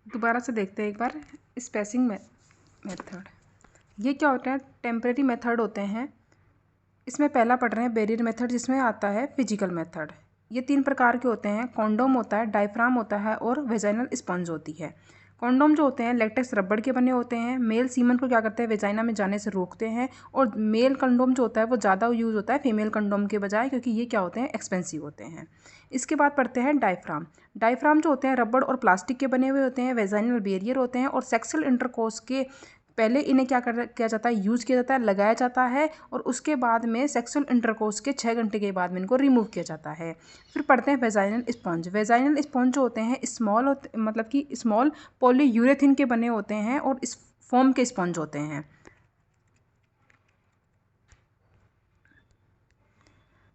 दोबारा से देखते हैं एक बार स्पेसिंग मेथड। ये क्या होता है, टेम्परेरी मेथड होते हैं। इसमें पहला पढ़ रहे हैं बैरियर मेथड, जिसमें आता है फिजिकल मेथड। ये 3 प्रकार के होते हैं, कॉन्डोम होता है, डायफ्राम होता है और वेजाइनल स्पंज होती है। कॉन्डोम जो होते हैं लेटेक्स रबड़ के बने होते हैं। मेल सीमन को क्या करते हैं, वेजाइना में जाने से रोकते हैं। और मेल कंडोम जो होता है वो ज़्यादा यूज़ होता है फीमेल कंडोम के बजाय, क्योंकि ये क्या होते हैं, एक्सपेंसिव होते हैं। इसके बाद पढ़ते हैं डायफ्राम। डायफ्राम जो होते हैं रबड़ और प्लास्टिक के बने हुए होते हैं, वेजाइनल बैरियर होते हैं और सेक्सुअल इंटरकोर्स के पहले इन्हें किया जाता है, यूज़ किया जाता है, लगाया जाता है और उसके बाद में सेक्सुअल इंटरकोर्स के 6 घंटे के बाद में इनको रिमूव किया जाता है। फिर पढ़ते हैं वेजाइनल स्पंज। वेजाइनल स्पंज जो होते हैं स्मॉल मतलब कि स्मॉल पॉलीयूरेथिन के बने होते हैं और इस फोम के स्पंज होते हैं।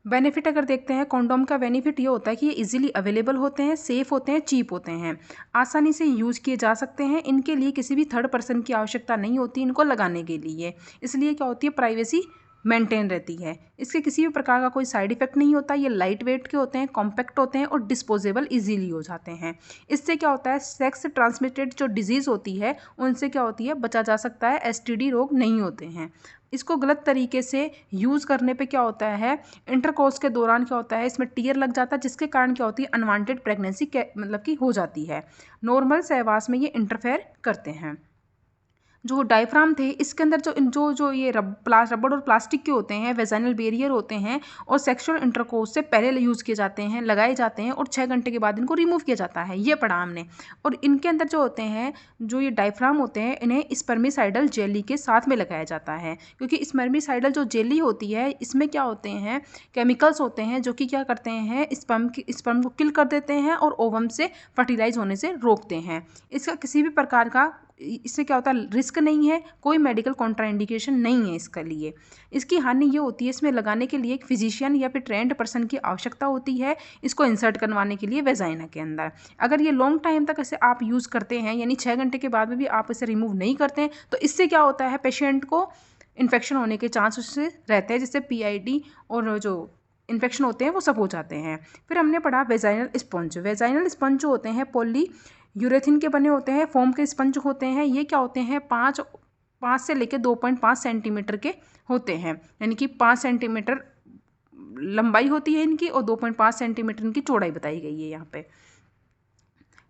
बेनिफिट अगर देखते हैं, कॉन्डोम का बेनिफिट ये होता है कि ये इजीली अवेलेबल होते हैं, सेफ होते हैं, चीप होते हैं, आसानी से यूज़ किए जा सकते हैं। इनके लिए किसी भी थर्ड पर्सन की आवश्यकता नहीं होती इनको लगाने के लिए, इसलिए क्या होती है, प्राइवेसी मेंटेन रहती है। इसके किसी भी प्रकार का कोई साइड इफेक्ट नहीं होता। ये लाइट वेट के होते हैं, कॉम्पैक्ट होते हैं और डिस्पोजेबल इजीली हो जाते हैं। इससे क्या होता है, सेक्स ट्रांसमिटेड जो डिजीज़ होती है उनसे क्या होती है, बचा जा सकता है, एसटीडी रोग नहीं होते हैं। इसको गलत तरीके से यूज़ करने पे क्या होता है, इंटरकोर्स के दौरान क्या होता है, इसमें टीयर लग जाता है, जिसके कारण क्या होती है, अनवांटेड प्रेगनेंसी मतलब कि हो जाती है। नॉर्मल सहवास में ये इंटरफेयर करते हैं। जो डायफ्राम थे इसके अंदर जो जो जो ये रबड़ और प्लास्टिक के होते हैं, वेजाइनल बैरियर होते हैं और सेक्सुअल इंटरकोर्स से पहले यूज़ किए जाते हैं, लगाए जाते हैं और 6 घंटे के बाद इनको रिमूव किया जाता है, ये पढ़ा हमने। और इनके अंदर जो होते हैं, जो ये डायफ्राम होते हैं, इन्हें स्पर्मिसाइडल जेली के साथ में लगाया जाता है, क्योंकि स्पर्मिसाइडल जो जेली होती है इसमें क्या होते हैं, केमिकल्स होते हैं जो कि क्या करते हैं, स्पर्म को किल कर देते हैं और ओवम से फर्टिलाइज होने से रोकते हैं। इसका किसी भी प्रकार का, इससे क्या होता है, रिस्क नहीं है, कोई मेडिकल कॉन्ट्राइंडिकेशन नहीं है इसके लिए। इसकी हानि ये होती है, इसमें लगाने के लिए एक फिजिशियन या फिर ट्रेंड पर्सन की आवश्यकता होती है इसको इंसर्ट करवाने के लिए वेजाइना के अंदर। अगर ये लॉन्ग टाइम तक इसे आप यूज़ करते हैं, यानी 6 घंटे के बाद में भी आप इसे रिमूव नहीं करते हैं, तो इससे क्या होता है, पेशेंट को इन्फेक्शन होने के चांस उससे रहते हैं, जिससे PID और जो इन्फेक्शन होते हैं वो सब हो जाते हैं। फिर हमने पढ़ा वेजाइनल स्पंज। वेजाइनल स्पंज जो होते हैं पॉली यूरेथिन के बने होते हैं, फोम के स्पंज होते हैं। ये क्या होते हैं, 5 से लेकर 2.5 सेंटीमीटर के होते हैं, यानी कि 5 सेंटीमीटर लंबाई होती है इनकी और 2.5 सेंटीमीटर इनकी चौड़ाई बताई गई है यहाँ पे।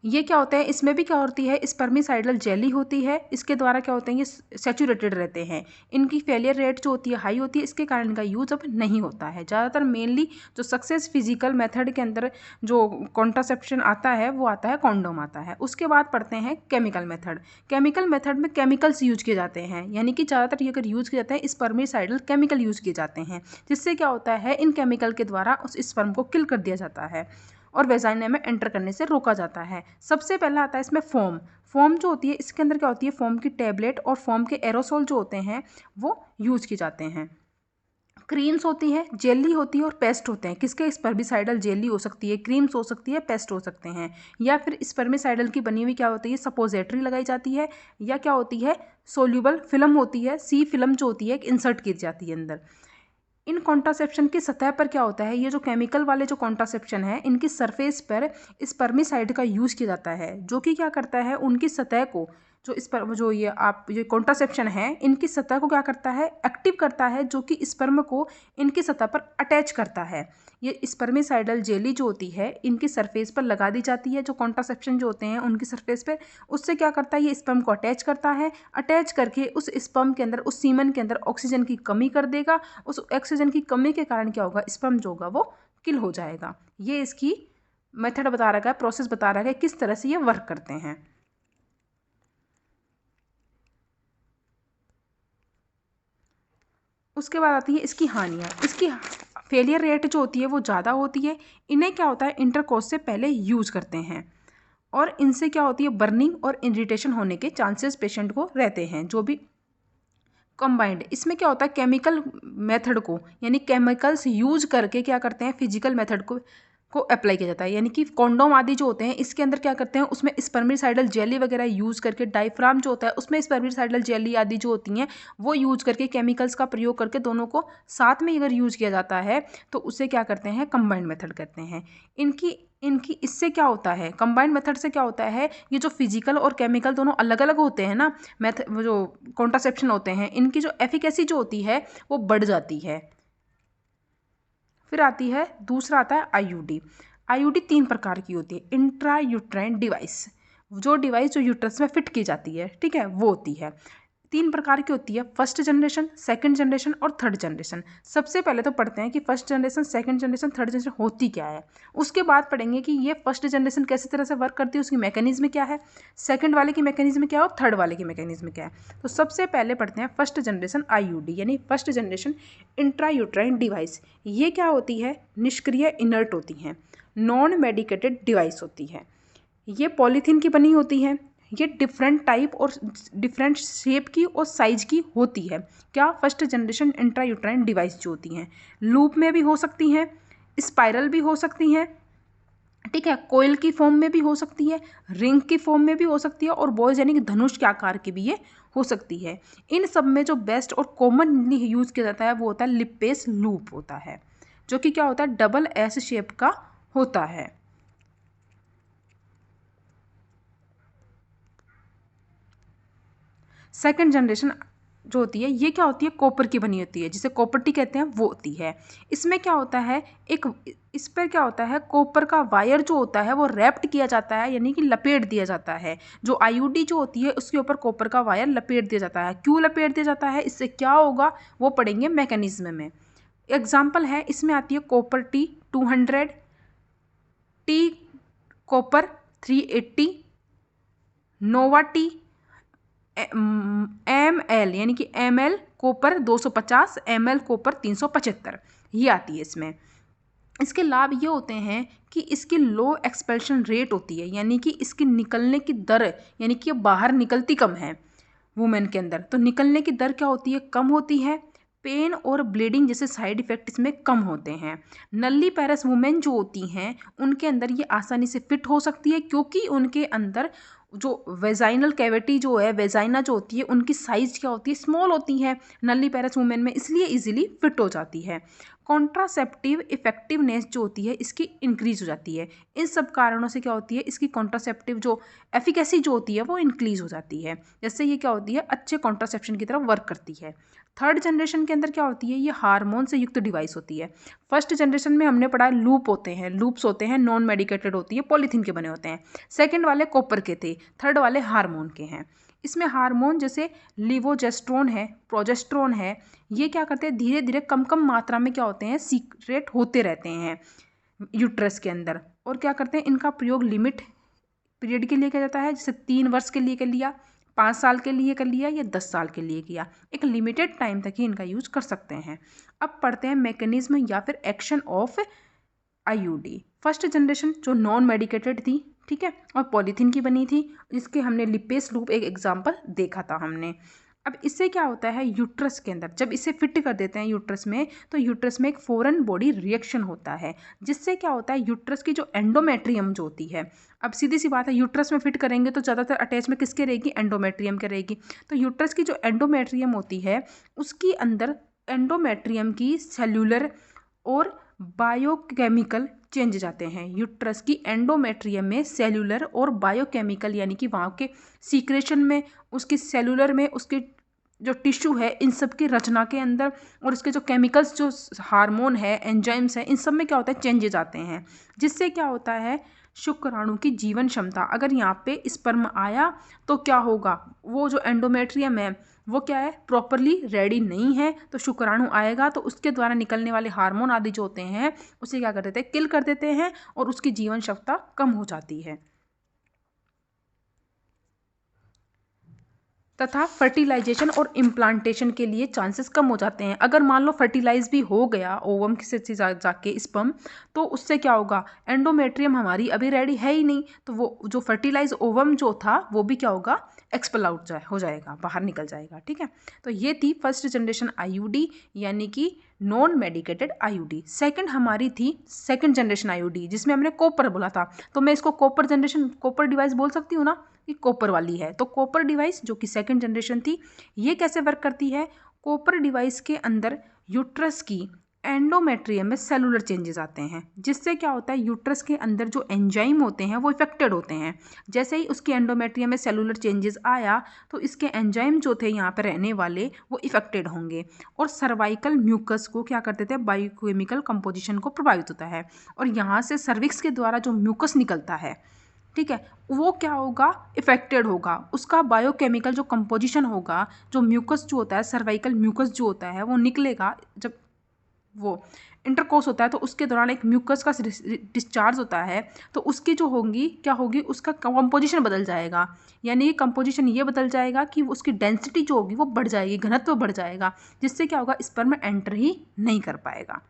ये क्या होता है, इसमें भी क्या होती है, स्पर्मिसाइडल जेली होती है। इसके द्वारा क्या होते हैं, ये सैचुरेटेड रहते हैं। इनकी फेलियर रेट जो होती है हाई होती है, इसके कारण इनका यूज अब नहीं होता है। ज़्यादातर मेनली जो सक्सेस फिजिकल मेथड के अंदर जो कॉन्ट्रासेप्शन आता है वो आता है कॉन्डोम आता है। उसके बाद पढ़ते हैं केमिकल मेथड। केमिकल मेथड में केमिकल्स यूज किए जाते हैं, यानी कि ज़्यादातर ये अगर यूज़ किए जाते हैं स्पर्मिसाइडल केमिकल यूज़ किए जाते हैं, जिससे क्या होता है, इन केमिकल के द्वारा उस स्पर्म को किल कर दिया जाता है और वेजाइना में एंटर करने से रोका जाता है। सबसे पहला आता है इसमें फोम। फोम जो होती है इसके अंदर क्या होती है, फोम की टैबलेट और फोम के एरोसोल जो होते हैं वो यूज किए जाते हैं। क्रीम्स होती है, जेली होती है और पेस्ट होते हैं। किसके, स्पर्मिसाइडल जेली हो सकती है, क्रीम्स हो सकती है, पेस्ट हो सकते हैं। या फिर स्पर्मिसाइडल की बनी हुई क्या होती है, सपोजिटरी लगाई जाती है, या क्या होती है, सोल्यूबल फिल्म होती है, सी फिल्म जो होती है इंसर्ट की जाती है अंदर। इन कॉन्ट्रासेप्शन की सतह पर क्या होता है, ये जो केमिकल वाले जो कॉन्ट्रासेप्शन है इनकी सरफेस पर स्पर्मिसाइड का यूज़ किया जाता है, जो कि क्या करता है, उनकी सतह को जो ये कॉन्ट्रासेप्शन है इनकी सतह को क्या करता है, एक्टिव करता है, जो कि स्पर्म को इनकी सतह पर अटैच करता है। ये स्पर्मिसाइडल जेली जो होती है इनकी सरफेस पर लगा दी जाती है, जो कॉन्ट्रासेप्शन जो होते हैं उनकी सरफेस पर। उससे क्या करता है, ये स्पर्म को अटैच करता है, अटैच करके उस स्पर्म के अंदर, उस सीमन के अंदर ऑक्सीजन की कमी कर देगा। उस ऑक्सीजन की कमी के कारण क्या होगा, स्पर्म जो होगा वो किल हो जाएगा। ये इसकी मेथड बता रखा है, प्रोसेस बता रखा है किस तरह से ये वर्क करते हैं। उसके बाद आती है इसकी हानियाँ। इसकी फेलियर रेट जो होती है वो ज़्यादा होती है। इन्हें क्या होता है, इंटरकोर्स से पहले यूज करते हैं और इनसे क्या होती है, बर्निंग और इरिटेशन होने के चांसेस पेशेंट को रहते हैं। जो भी कंबाइंड, इसमें क्या होता है, केमिकल मेथड को, यानी केमिकल्स यूज करके क्या करते हैं, फिजिकल मेथड को अप्लाई किया जाता है। यानी कि कॉन्डोम आदि जो होते हैं इसके अंदर क्या करते हैं, उसमें स्पर्मिसाइडल जेली वगैरह यूज़ करके, डायफ्राम जो होता है उसमें स्पर्मिसाइडल जेली आदि जो होती हैं वो यूज़ करके, केमिकल्स का प्रयोग करके दोनों को साथ में अगर यूज़ किया जाता है तो उसे क्या करते हैं, कंबाइंड मेथड करते हैं। इनकी इससे क्या होता है, कंबाइंड मेथड से क्या होता है, ये जो फिजिकल और केमिकल दोनों अलग अलग होते हैं ना मेथड, जो कॉन्ट्रासेप्शन होते हैं, इनकी जो एफिकेसी जो होती है वो बढ़ जाती है। फिर आती है दूसरा आता है आईयूडी। आईयूडी 3 प्रकार की होती है। इंट्रा यूट्राइन डिवाइस, जो डिवाइस जो यूट्रस में फिट की जाती है, ठीक है, वो होती है। 3 प्रकार की होती है, फर्स्ट जनरेशन, सेकंड जनरेशन और थर्ड जनरेशन। सबसे पहले तो पढ़ते हैं कि first generation, second generation, third generation होती क्या है। उसके बाद पढ़ेंगे कि ये फर्स्ट जनरेशन कैसे तरह से वर्क करती है, उसकी मैकेनिज्म क्या है, सेकंड वाले की मैकेनिज्म क्या है और थर्ड वाले की मैकेनिज्म क्या है। तो सबसे पहले पढ़ते हैं फर्स्ट जनरेशन आईयूडी, यानी first generation intra uterine device. ये क्या होती है, निष्क्रिय इनर्ट होती हैं, नॉन मेडिकेटेड डिवाइस होती है। ये पॉलीथीन की बनी होती है। ये डिफरेंट टाइप और डिफरेंट शेप की और साइज की होती है। क्या, फर्स्ट जनरेशन इंट्रायूट्राइन डिवाइस जो होती हैं, लूप में भी हो सकती हैं, स्पाइरल भी हो सकती हैं, ठीक है, कोयल की फॉर्म में भी हो सकती है, रिंग की फॉर्म में भी हो सकती है, और बॉयज यानी कि धनुष के आकार की भी ये हो सकती है। इन सब में जो बेस्ट और कॉमनली यूज़ किया जाता है वो होता है लिपेस लूप होता है, जो कि क्या होता है, डबल एस शेप का होता है। सेकंड जनरेशन जो होती है ये क्या होती है, कॉपर की बनी होती है, जिसे कॉपर टी कहते हैं, वो होती है। इसमें क्या होता है, एक इस पर क्या होता है, कॉपर का वायर जो होता है वो रैप्ड किया जाता है, यानी कि लपेट दिया जाता है। जो आईयूडी जो होती है उसके ऊपर कॉपर का वायर लपेट दिया जाता है। क्यों लपेट दिया जाता है, इससे क्या होगा वो पढ़ेंगे मैकेनिज्म में। एग्जाम्पल है, इसमें आती है कॉपर टी 200, टी कॉपर 380, नोवा टी ML यानी कि ML कॉपर 250, ML कॉपर 375, ये आती है इसमें। इसके लाभ ये होते हैं कि इसकी लो एक्सपेल्शन रेट होती है, यानी कि इसकी निकलने की दर, यानी कि बाहर निकलती कम है वुमेन के अंदर, तो निकलने की दर क्या होती है, कम होती है। पेन और ब्लीडिंग जैसे साइड इफेक्ट इसमें कम होते हैं। नल्ली पैरस वुमेन जो होती हैं उनके अंदर ये आसानी से फिट हो सकती है, क्योंकि उनके अंदर जो वेजाइनल कैविटी जो है, वेजाइना जो होती है, उनकी साइज क्या होती है, स्मॉल होती है नल्ली पैरस वुमेन में, इसलिए इजीली फिट हो जाती है। कॉन्ट्रासेप्टिव इफेक्टिवनेस जो होती है इसकी इंक्रीज हो जाती है। इन सब कारणों से क्या होती है, इसकी कॉन्ट्रासेप्टिव जो एफिकेसी जो होती है वो इंक्रीज हो जाती है। जैसे ये क्या होती है, अच्छे कॉन्ट्रासेप्शन की तरफ वर्क करती है। थर्ड जनरेशन के अंदर क्या होती है, ये हार्मोन से युक्त डिवाइस होती है। फर्स्ट जनरेशन में हमने पढ़ा है लूप होते हैं, लूप्स होते हैं, नॉन मेडिकेटेड होती है, पॉलीथीन के बने होते हैं। सेकंड वाले कॉपर के थे, थर्ड वाले हार्मोन के हैं। इसमें हार्मोन जैसे लिवोजेस्ट्रोन है, प्रोजेस्ट्रोन है, ये क्या करते हैं, धीरे धीरे कम कम मात्रा में क्या होते हैं, सीक्रेट होते रहते हैं यूट्रस के अंदर। और क्या करते हैं, इनका प्रयोग लिमिट पीरियड के लिए किया जाता है, जैसे 3 वर्ष के लिए कर लिया, 5 साल के लिए कर लिया, या 10 साल के लिए किया। एक लिमिटेड टाइम तक ही इनका यूज कर सकते हैं। अब पढ़ते हैं मैकेनिज्म या फिर action of IUD. First generation जो नॉन मेडिकेटेड थी, ठीक है, और पॉलीथीन की बनी थी, जिसके हमने लिपेस लूप एक एग्जाम्पल देखा था हमने। अब इससे क्या होता है, यूट्रस के अंदर जब इसे फिट कर देते हैं यूट्रस में, तो यूट्रस में एक फॉरेन बॉडी रिएक्शन होता है, जिससे क्या होता है, यूट्रस की जो एंडोमेट्रियम जो होती है, अब सीधी सी बात है, यूट्रस में फिट करेंगे तो ज़्यादातर अटैच में किसके रहेगी, एंडोमेट्रियम के रहेगी। तो यूट्रस की जो एंडोमेट्रियम होती है उसकी अंदर एंडोमेट्रियम की सेल्यूलर और बायोकेमिकल चेंज जाते हैं। यूट्रस की एंडोमेट्रियम में सेल्यूलर और बायोकेमिकल, यानी कि वहाँ के सीक्रेशन में, उसकी सेल्यूलर में, उसके जो टिश्यू है, इन सब की रचना के अंदर, और इसके जो केमिकल्स, जो हार्मोन है, एंजाइम्स है, इन सब में क्या होता है, चेंजेस आते हैं। जिससे क्या होता है, शुक्राणु की जीवन क्षमता, अगर यहाँ पे स्पर्म आया तो क्या होगा, वो जो एंडोमेट्रियम है वो क्या है, प्रॉपरली रेडी नहीं है, तो शुक्राणु आएगा तो उसके द्वारा निकलने वाले हार्मोन आदि जो होते हैं उसे क्या कर देते हैं, किल कर देते हैं, और उसकी जीवन क्षमता कम हो जाती है। तथा फर्टिलाइजेशन और इम्प्लांटेशन के लिए चांसेस कम हो जाते हैं। अगर मान लो फर्टिलाइज भी हो गया ओवम से जाके स्पर्म, तो उससे क्या होगा, एंडोमेट्रियम हमारी अभी रेडी है ही नहीं, तो वो जो फर्टिलाइज ओवम जो था वो भी क्या होगा, एक्सपेल आउट हो जाएगा, बाहर निकल जाएगा। ठीक है, तो ये थी फर्स्ट जनरेशन आईयूडी, यानी कि नॉन मेडिकेटेड आईयूडी। सेकंड हमारी थी सेकंड जनरेशन आईयूडी, जिसमें हमने कॉपर बोला था, तो मैं इसको कॉपर जनरेशन, कॉपर डिवाइस बोल सकती हूँ ना, कि कॉपर वाली है। तो कॉपर डिवाइस जो कि सेकंड जनरेशन थी, ये कैसे वर्क करती है, कॉपर डिवाइस के अंदर यूट्रस की एंडोमेट्रियम में सेलुलर चेंजेस आते हैं, जिससे क्या होता है यूट्रस के अंदर जो एंजाइम होते हैं वो इफेक्टेड होते हैं। जैसे ही उसके एंडोमेट्रियम में सेलुलर चेंजेस आया तो इसके एंजाइम जो थे यहाँ पर रहने वाले वो इफेक्टेड होंगे और सर्वाइकल म्यूकस को क्या कर देते हैं, बायोकेमिकल कंपोजिशन को प्रभावित होता है और यहाँ से सर्विक्स के द्वारा जो म्यूकस निकलता है, ठीक है, वो क्या होगा, इफेक्टेड होगा। उसका बायोकेमिकल जो कंपोजिशन होगा, जो म्यूकस जो होता है, सर्वाइकल म्यूकस जो होता है वो निकलेगा। जब वो इंटरकोर्स होता है तो उसके दौरान एक म्यूकस का डिस्चार्ज होता है तो उसकी जो होंगी क्या होगी, उसका कंपोजिशन बदल जाएगा। यानी कंपोजिशन ये बदल जाएगा कि उसकी डेंसिटी जो होगी वो बढ़ जाएगी, घनत्व बढ़ जाएगा, जिससे क्या होगा, स्पर्म में एंटर ही नहीं कर पाएगा।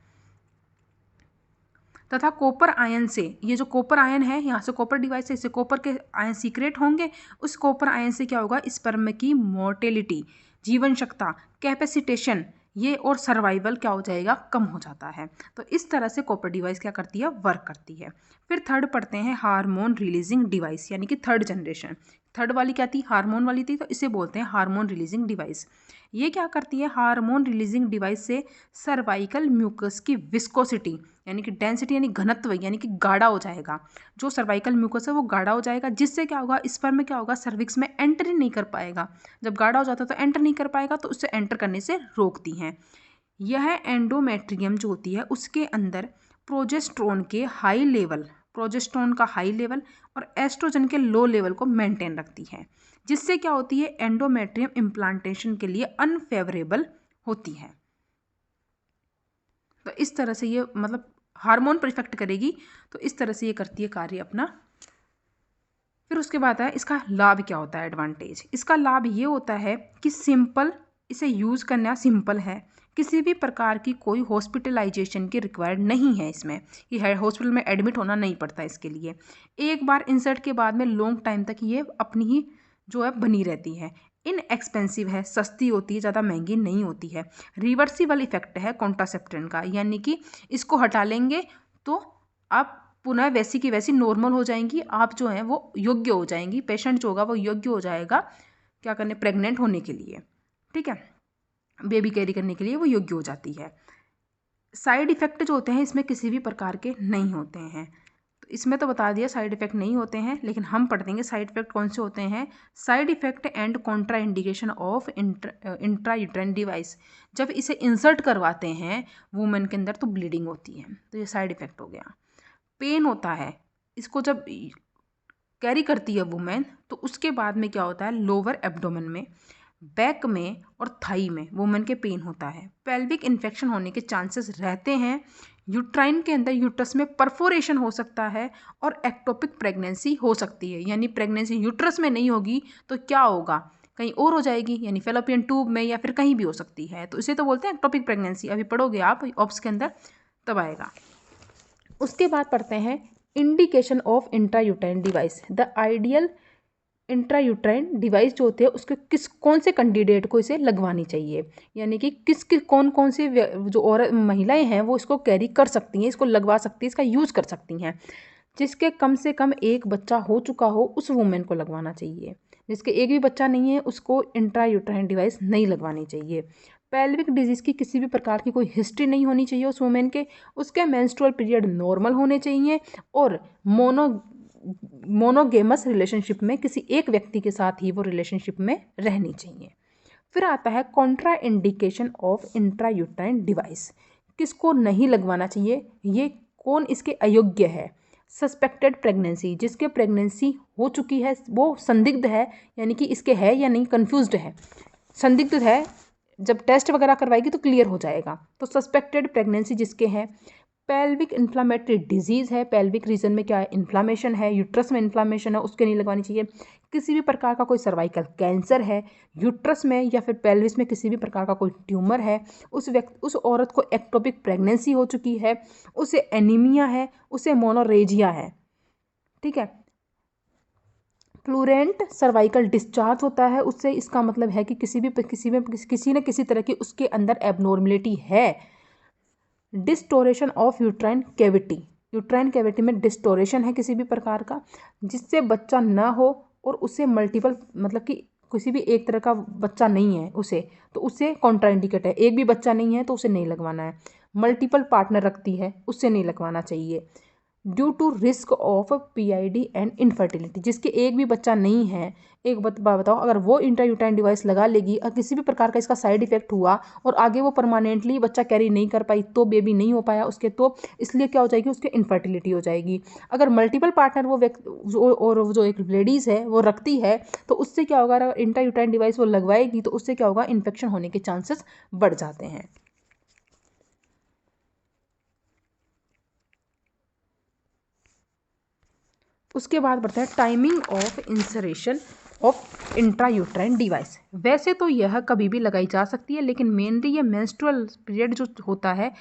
तथा कॉपर आयन से, ये जो कॉपर आयन है, यहाँ से कॉपर डिवाइस है, इससे कॉपर के आयन सीक्रेट होंगे। उस कॉपर आयन से क्या होगा, स्पर्म की मोर्टेलिटी, जीवन क्षमता, कैपेसिटेशन ये और सर्वाइवल क्या हो जाएगा, कम हो जाता है। तो इस तरह से कॉपर डिवाइस क्या करती है, वर्क करती है। फिर थर्ड पढ़ते हैं हार्मोन रिलीजिंग डिवाइस, यानी कि थर्ड जनरेशन। थर्ड वाली क्या थी, हार्मोन वाली थी, तो इसे बोलते हैं हार्मोन रिलीजिंग डिवाइस। ये क्या करती है, हार्मोन रिलीजिंग डिवाइस से सर्वाइकल म्यूकस की विस्कोसिटी यानी कि डेंसिटी यानी घनत्व यानी कि गाढ़ा हो जाएगा। जो सर्वाइकल म्यूकस है वो गाढ़ा हो जाएगा, जिससे क्या होगा, स्पर्म में क्या होगा, सर्विक्स में एंटर ही नहीं कर पाएगा। जब गाढ़ा हो जाता है तो एंटर नहीं कर पाएगा, तो उससे एंटर करने से रोकती हैं। यह एंडोमेट्रियम जो होती है उसके अंदर प्रोजेस्टेरोन के हाई लेवल, प्रोजेस्टेरोन का हाई लेवल और एस्ट्रोजन के लो लेवल को मेंटेन रखती है, जिससे क्या होती है, एंडोमेट्रियम इम्प्लांटेशन के लिए अनफेवरेबल होती है। तो इस तरह से ये मतलब हार्मोन पर इफेक्ट करेगी, तो इस तरह से ये करती है कार्य अपना। फिर उसके बाद है इसका लाभ क्या होता है, एडवांटेज। इसका लाभ ये होता है कि सिंपल, इसे यूज़ करना सिंपल है, किसी भी प्रकार की कोई हॉस्पिटलाइजेशन की रिक्वायर्ड नहीं है इसमें, ये हॉस्पिटल में एडमिट होना नहीं पड़ता इसके लिए। एक बार इंसर्ट के बाद में लॉन्ग टाइम तक ये अपनी ही जो है बनी रहती है। इनएक्सपेंसिव है, सस्ती होती है, ज़्यादा महंगी नहीं होती है। रिवर्सिबल इफेक्ट है कॉन्ट्रासेप्टेंट का, यानी कि इसको हटा लेंगे तो आप पुनः वैसी की वैसी नॉर्मल हो जाएंगी, आप जो हैं वो योग्य हो जाएंगी, पेशेंट जो होगा वो योग्य हो जाएगा क्या करने, प्रेग्नेंट होने के लिए, ठीक है, बेबी कैरी करने के लिए वो योग्य हो जाती है। साइड इफ़ेक्ट जो होते हैं इसमें किसी भी प्रकार के नहीं होते हैं, तो इसमें तो बता दिया साइड इफ़ेक्ट नहीं होते हैं, लेकिन हम पढ़ देंगे साइड इफ़ेक्ट कौन से होते हैं। Side effect and Contra indication of intrauterine device, जब इसे इंसर्ट करवाते हैं वुमेन के अंदर तो ब्लीडिंग होती है, तो ये साइड इफ़ेक्ट हो गया। पेन होता है, इसको जब कैरी करती है वुमेन तो उसके बाद में क्या होता है, लोअर एब्डोमेन में, बैक में और थाई में वुमेन के पेन होता है। पेल्विक इन्फेक्शन होने के चांसेस रहते हैं। यूट्राइन के अंदर यूट्रस में परफोरेशन हो सकता है और एक्टोपिक प्रेगनेंसी हो सकती है, यानी प्रेगनेंसी यूट्रस में नहीं होगी तो क्या होगा, कहीं और हो जाएगी, यानी फेलोपियन ट्यूब में या फिर कहीं भी हो सकती है, तो इसे तो बोलते हैं एक्टोपिक प्रेगनेंसी। अभी पढ़ोगे आप ऑप्स के अंदर तब आएगा। उसके बाद पढ़ते हैं indication of intrauterine device. The ideal intrauterine device जो होते हैं उसके कौन से कैंडिडेट को इसे लगवानी चाहिए, यानी कि कौन कौन से जो औरत महिलाएं हैं वो इसको कैरी कर सकती हैं, इसको लगवा सकती हैं, इसका यूज़ कर सकती हैं। जिसके कम से कम एक बच्चा हो चुका हो उस वुमेन को लगवाना चाहिए, जिसके एक भी बच्चा नहीं है उसको इंट्रायूट्राइन डिवाइस नहीं लगवानी चाहिए। पेल्विक डिजीज़ की किसी भी प्रकार की कोई हिस्ट्री नहीं होनी चाहिए उस वुमेन के, उसके मेंस्ट्रुअल पीरियड नॉर्मल होने चाहिए और मोनोगेमस रिलेशनशिप में किसी एक व्यक्ति के साथ ही वो रिलेशनशिप में रहनी चाहिए। फिर आता है Contra indication of intrauterine device, किसको नहीं लगवाना चाहिए, ये कौन इसके अयोग्य है। सस्पेक्टेड प्रेगनेंसी, जिसके प्रेगनेंसी हो चुकी है, वो संदिग्ध है, यानी कि इसके है या नहीं, कंफ्यूज्ड है, संदिग्ध है, जब टेस्ट वगैरह करवाएगी तो क्लियर हो जाएगा। तो सस्पेक्टेड प्रेगनेंसी जिसके हैं, पेल्विक इन्फ्लामेटरी डिजीज़ है, पेल्विक रीजन में क्या है, इन्फ्लामेशन है, यूट्रस में इन्फ्लामेशन है, उसके नहीं लगवानी चाहिए। किसी भी प्रकार का कोई सर्वाइकल कैंसर है यूट्रस में या फिर पेल्विस में, किसी भी प्रकार का कोई ट्यूमर है, उस औरत को एक्टोपिक प्रेगनेंसी हो चुकी है, उसे एनीमिया है, उसे मोनोरेजिया है, ठीक है। प्लूरेंट सर्वाइकल डिस्चार्ज होता है उससे, इसका मतलब है कि किसी न किसी तरह की उसके अंदर एबनॉर्मलिटी है। Distortion of uterine cavity, uterine cavity में डिस्टोरेशन है किसी भी प्रकार का, जिससे बच्चा ना हो और उसे मल्टीपल मतलब कि किसी भी एक तरह का बच्चा नहीं है उसे, तो उसे कॉन्ट्राइंडिकेट है, एक भी बच्चा नहीं है तो उसे नहीं लगवाना है। मल्टीपल पार्टनर रखती है उससे नहीं लगवाना चाहिए। Due to risk of PID and infertility, जिसके एक भी बच्चा नहीं है, एक बताओ, अगर वो इंट्रायूटाइन डिवाइस लगा लेगी और किसी भी प्रकार का इसका साइड इफेक्ट हुआ और आगे वो परमानेंटली बच्चा कैरी नहीं कर पाई, तो बेबी नहीं हो पाया उसके, तो इसलिए क्या हो जाएगी, उसके इनफर्टिलिटी हो जाएगी। अगर मल्टीपल पार्टनर वो व्यक्ति और जो एक लेडीज़ है वो रखती है, तो उससे क्या होगा, अगर इंट्रायूटाइन डिवाइस वो लगवाएगी तो उससे क्या होगा, इन्फेक्शन होने के चांसेस बढ़ जाते हैं। उसके बाद बढ़ता है timing of insertion of intrauterine device. वैसे तो यह कभी भी लगाई जा सकती है, लेकिन मेनली ये मेंस्ट्रुअल पीरियड जो होता है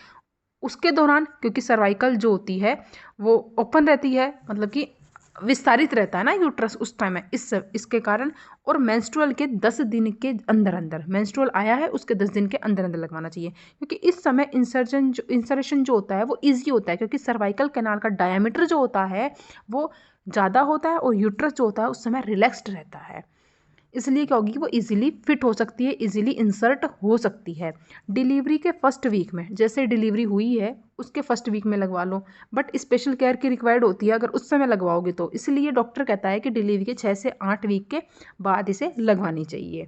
उसके दौरान, क्योंकि सर्वाइकल जो होती है वो ओपन रहती है, मतलब कि विस्तारित रहता है ना यूट्रस उस टाइम में, इसके कारण, और मेंस्ट्रुअल के 10 दिन के अंदर अंदर, मेंस्ट्रुअल आया है उसके 10 दिन के अंदर अंदर लगवाना चाहिए, क्योंकि इस समय इंसरेशन जो होता है वो ईजी होता है, क्योंकि सर्वाइकल कैनाल का डायमीटर जो होता है वो ज़्यादा होता है और यूट्रस जो होता है उस समय रिलैक्स्ड रहता है, इसलिए क्या होगी, वो इजीली फिट हो सकती है, इजीली इंसर्ट हो सकती है। डिलीवरी के फर्स्ट वीक में, जैसे डिलीवरी हुई है उसके फर्स्ट वीक में लगवा लो, बट स्पेशल केयर की रिक्वायर्ड होती है अगर उस समय लगवाओगे तो, इसलिए डॉक्टर कहता है कि डिलीवरी के 6 से 8 वीक के बाद इसे लगवानी चाहिए।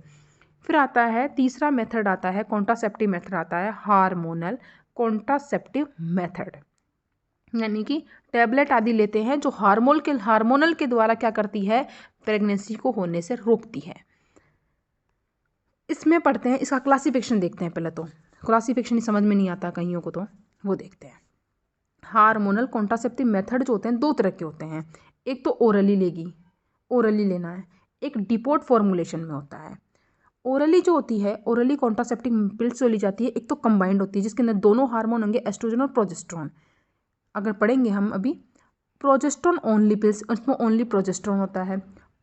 फिर आता है तीसरा मेथड, आता है कॉन्ट्रासेप्टिव मेथड, आता है हार्मोनल कॉन्ट्रासेप्टिव मेथड, यानी कि टैबलेट आदि लेते हैं जो हार्मोनल के द्वारा क्या करती है, प्रेगनेंसी को होने से रोकती है। इसमें पढ़ते हैं, इसका क्लासिफिकेशन देखते हैं। पहले तो क्लासिफिकेशन ही समझ में नहीं आता कईयों को, तो वो देखते हैं। हार्मोनल कॉन्ट्रासेप्टिव मेथड जो होते हैं 2 तरह के होते हैं, एक तो ओरली लेना है, एक डिपोट फॉर्मुलेशन में होता है। ओरली जो होती है, ओरली कॉन्ट्रासेप्टिव पिल्स जो ली जाती है, एक तो कंबाइंड होती है जिसके अंदर दोनों हार्मोन होंगे, एस्ट्रोजन और प्रोजेस्टेरोन। अगर पढ़ेंगे हम अभी, प्रोजेस्टेरोन ओनली पिल्स, उसमें ओनली प्रोजेस्टेरोन होता है।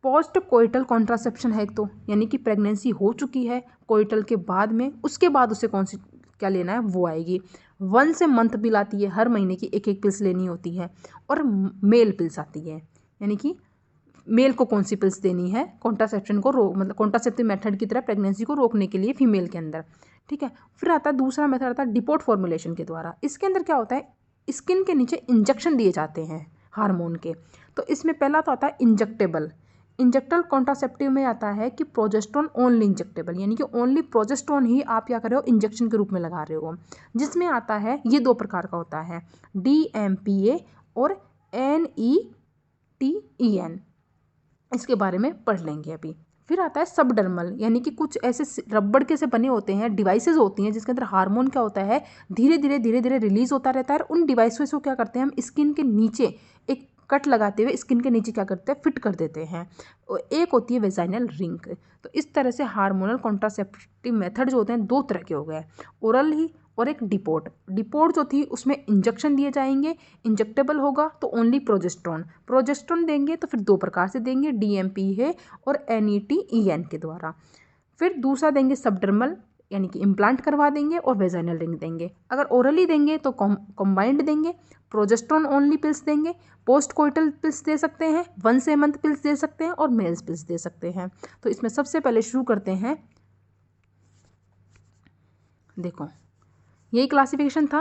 पोस्ट कोइटल कॉन्ट्रासेप्शन है एक तो, यानी कि प्रेगनेंसी हो चुकी है कोइटल के बाद में, उसके बाद उसे कौन सी क्या लेना है वो आएगी। 1 से मंथ पिल आती है, हर महीने की एक पिल्स लेनी होती है। और मेल पिल्स आती है, यानी कि मेल को कौन सी पिल्स देनी है कॉन्ट्रासेप्शन को मतलब कॉन्ट्रासेप्टिव मेथड की तरह प्रेगनेंसी को रोकने के लिए फीमेल के अंदर, ठीक है। फिर आता है दूसरा मेथड, आता है डिपोट फॉर्मुलेशन के द्वारा। इसके अंदर क्या होता है, स्किन के नीचे इंजेक्शन दिए जाते हैं हार्मोन के। तो इसमें पहला तो आता है इंजेक्टल कॉन्ट्रासेप्टिव में आता है कि प्रोजेस्टेरोन ओनली इंजेक्टेबल, यानी कि ओनली प्रोजेस्टेरोन ही आप क्या कर रहे हो, इंजेक्शन के रूप में लगा रहे हो, जिसमें आता है ये 2 प्रकार का होता है, DMPA और NETEN। इसके बारे में पढ़ लेंगे अभी। फिर आता है सबडर्मल, यानी कि कुछ ऐसे रबड़ के से बने होते हैं, डिवाइसेस होती हैं जिसके अंदर हार्मोन क्या होता है, धीरे धीरे रिलीज होता रहता है, और उन डिवाइसेस को क्या करते हैं हम, स्किन के नीचे एक कट लगाते हुए स्किन के नीचे क्या करते हैं, फिट कर देते हैं। एक होती है वेजाइनल रिंग। तो इस तरह से हार्मोनल कॉन्ट्रासेप्टिव मेथड जो होते हैं 2 तरह के हो गए, ओरल ही और एक डिपोट जो थी उसमें इंजेक्शन दिए जाएंगे, इंजेक्टेबल होगा तो ओनली प्रोजेस्टेरोन देंगे, तो फिर 2 प्रकार से देंगे, DMPA और NETEN के द्वारा। फिर दूसरा देंगे सबडर्मल, यानी कि इम्प्लांट करवा देंगे, और वेजाइनल रिंग देंगे। अगर ओरली देंगे तो कंबाइंड देंगे, प्रोजेस्टेरोन ओनली पिल्स देंगे, पोस्ट कोइटल पिल्स दे सकते हैं, 1 से मंथ पिल्स दे सकते हैं, और मेल्स पिल्स दे सकते हैं। तो इसमें सबसे पहले शुरू करते हैं, देखो यही क्लासिफिकेशन था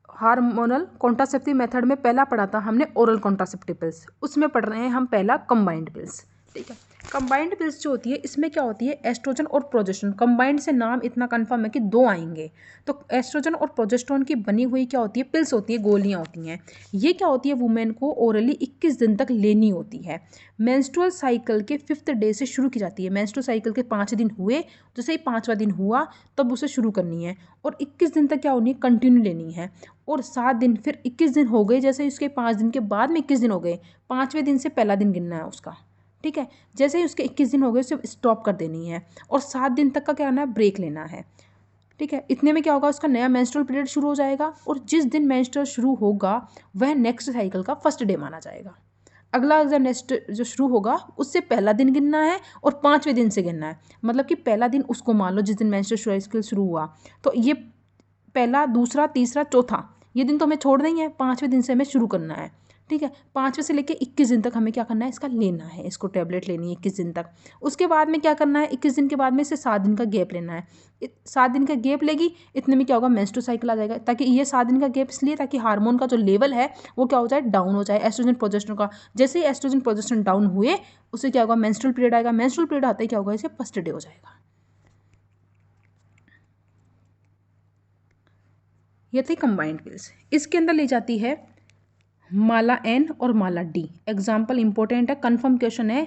हार्मोनल कॉन्ट्रासेप्टिव मेथड में। पहला पढ़ा था हमने ओरल कॉन्ट्रासेप्टिव पिल्स, उसमें पढ़ रहे हैं हम पहला कंबाइंड पिल्स, ठीक है। कंबाइंड पिल्स जो होती है इसमें क्या होती है, एस्ट्रोजन और प्रोजेस्टेरोन, कंबाइंड से नाम इतना कंफर्म है कि 2 आएंगे। तो एस्ट्रोजन और प्रोजेस्टेरोन की बनी हुई क्या होती है, पिल्स होती है, गोलियां होती हैं। ये क्या होती है, वुमेन को ओरली 21 दिन तक लेनी होती है। मेंस्ट्रुअल साइकिल के 5th डे से शुरू की जाती है। मेंस्ट्रुअल साइकिल के 5 दिन हुए, जैसे ही 5वां दिन हुआ तब उसे शुरू करनी है, और 21 दिन तक क्या होनी है, कंटिन्यू लेनी है। और 7 दिन, फिर 21 दिन हो गए, जैसे उसके 5 दिन के बाद में 21 दिन हो गए, 5वें दिन से पहला दिन गिनना है उसका, ठीक है। जैसे ही उसके 21 दिन हो गए उसे स्टॉप कर देनी है, और 7 दिन तक का क्या करना है, ब्रेक लेना है, ठीक है। इतने में क्या होगा, उसका नया मेंस्ट्रुअल पीरियड शुरू हो जाएगा, और जिस दिन मेंस्ट्रुअल शुरू होगा वह नेक्स्ट साइकिल का फर्स्ट डे माना जाएगा। अगला जो नेक्स्ट जो शुरू होगा उससे पहला दिन गिनना है, और 5वें दिन से गिनना है। मतलब कि पहला दिन उसको मान लो जिस दिन मेंस्ट्रुअल साइकिल शुरू हुआ, तो ये पहला, दूसरा, तीसरा, चौथा, ये दिन तो हमें छोड़ देंगे, 5वें दिन से हमें शुरू करना है, ठीक है। 5वें से लेकर 21 दिन तक हमें क्या करना है, इसका लेना है, इसको टैबलेट लेनी है 21 दिन तक। उसके बाद में क्या करना है, 21 दिन के बाद में इसे 7 दिन का गैप लेना है। 7 दिन का गैप लेगी, इतने में क्या होगा, मेंस्ट्रुअल साइकिल आ जाएगा। ताकि ये 7 दिन का गैप इसलिए ताकि हार्मोन का जो लेवल है वो क्या हो जाए, डाउन हो जाए, एस्ट्रोजन प्रोजेस्टेरोन का। जैसे ही एस्ट्रोजन प्रोजेस्टेरोन डाउन हुए उससे क्या होगा, मेंस्ट्रुअल पीरियड आएगा। मेंस्ट्रुअल पीरियड आते ही क्या होगा, इसे फर्स्ट डे हो जाएगा। ये थी कंबाइंड पिल्स। इसके अंदर ले जाती है माला एन और माला डी। एग्जाम्पल इंपॉर्टेंट है, कन्फर्म क्वेश्चन है,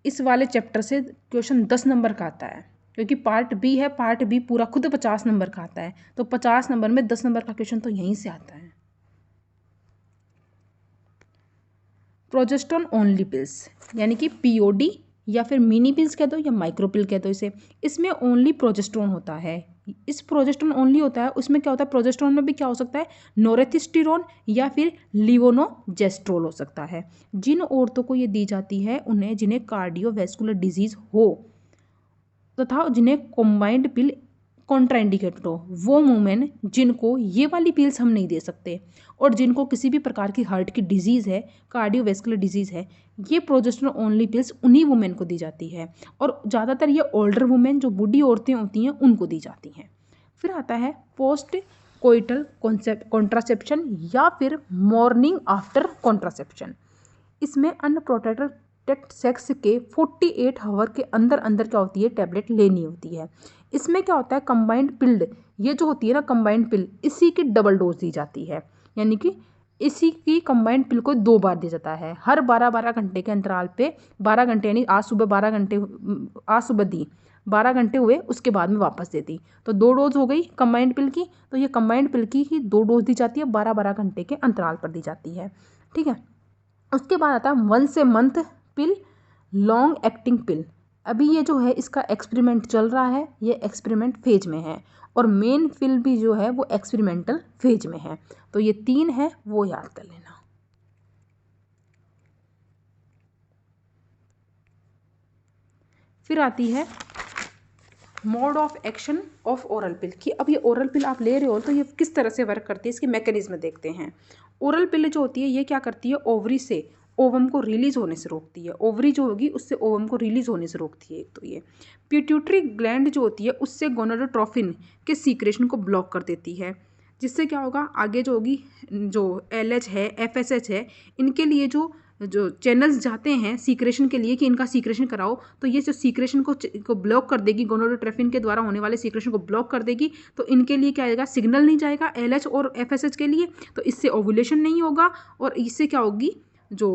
इस वाले चैप्टर से क्वेश्चन 10 नंबर का आता है, क्योंकि पार्ट बी है, पार्ट बी पूरा खुद 50 नंबर का आता है, तो 50 नंबर में 10 नंबर का क्वेश्चन तो यहीं से आता है। प्रोजेस्टेरोन ओनली पिल्स यानी कि पीओडी या फिर मिनी पिल्स कह दो या माइक्रो पिल कह दो इसे। इसमें ओनली प्रोजेस्टेरोन होता है। इस प्रोजेस्टेरोन ओनली होता है, उसमें क्या होता है, प्रोजेस्टेरोन में भी क्या हो सकता है, नोरेथिस्टिरोन या फिर लिवोनोजेस्ट्रोल हो सकता है। जिन औरतों को ये दी जाती है उन्हें, जिन्हें कार्डियोवैस्कुलर डिजीज हो तथा जिन्हें कॉम्बाइंड पिल कॉन्ट्राइंडिकेटेड हो, वो वुमेन जिनको ये वाली पिल्स हम नहीं दे सकते और जिनको किसी भी प्रकार की हार्ट की डिजीज़ है, कार्डियोवैस्कुलर डिजीज़ है, ये प्रोजेस्टेरोन ओनली पिल्स उन्हीं वुमेन को दी जाती है। और ज़्यादातर ये ओल्डर वुमेन, जो बूढ़ी औरतें होती हैं, उनको दी जाती हैं। फिर आता है पोस्ट कोइटल कॉन्ट्रासेप्शन या फिर मॉर्निंग आफ्टर कॉन्ट्रासेप्शन। इसमें अनप्रोटेक्टेड सेक्स के 48 आवर के अंदर अंदर क्या होती है, टैबलेट लेनी होती है। इसमें क्या होता है, कंबाइंड पिल्ड, ये जो होती है ना कंबाइंड पिल, इसी की डबल डोज दी जाती है। यानी कि इसी की कंबाइंड पिल को 2 बार दिया जाता है, हर 12-12 घंटे के अंतराल पे। 12 घंटे यानी आज सुबह 12 घंटे, आज सुबह दी, 12 घंटे हुए उसके बाद में वापस दे दी, तो 2 डोज हो गई कंबाइंड पिल की। तो ये कंबाइंड पिल की ही 2 डोज दी जाती है, 12-12 घंटे के अंतराल पर दी जाती है। ठीक है। उसके बाद आता है 1 मंथ पिल, लॉन्ग एक्टिंग पिल। अभी ये जो है इसका एक्सपेरिमेंट चल रहा है, ये एक्सपेरिमेंट फेज में है, और मेन पिल भी जो है वो एक्सपेरिमेंटल फेज में है। तो ये 3 है, वो याद कर लेना। फिर आती है mode of action of oral pill, कि अब ये ओरल पिल आप ले रहे हो तो ये किस तरह से वर्क करती है, इसकी मैकेनिज्म देखते हैं। ओरल पिल जो होती है ये क्या करती है, ओवरी से ओवम को रिलीज होने से रोकती है। ओवरी जो होगी उससे ओवम को रिलीज होने से रोकती है। एक तो ये पिट्यूटरी ग्लैंड जो होती है उससे गोनाडोट्रोफिन के सीक्रेशन को ब्लॉक कर देती है, जिससे क्या होगा, आगे जो होगी, जो LH है, FSH है, इनके लिए जो चैनल्स जाते हैं सीक्रेशन के लिए कि इनका सीक्रेशन कराओ, तो ये जो सीक्रेशन को ब्लॉक कर देगी, गोनाडोट्रोफिन के द्वारा होने वाले सीक्रेशन को ब्लॉक कर देगी। तो इनके लिए क्या आएगा, सिग्नल नहीं जाएगा LH और FSH के लिए, तो इससे ओव्यूलेशन नहीं होगा, और इससे क्या होगी, जो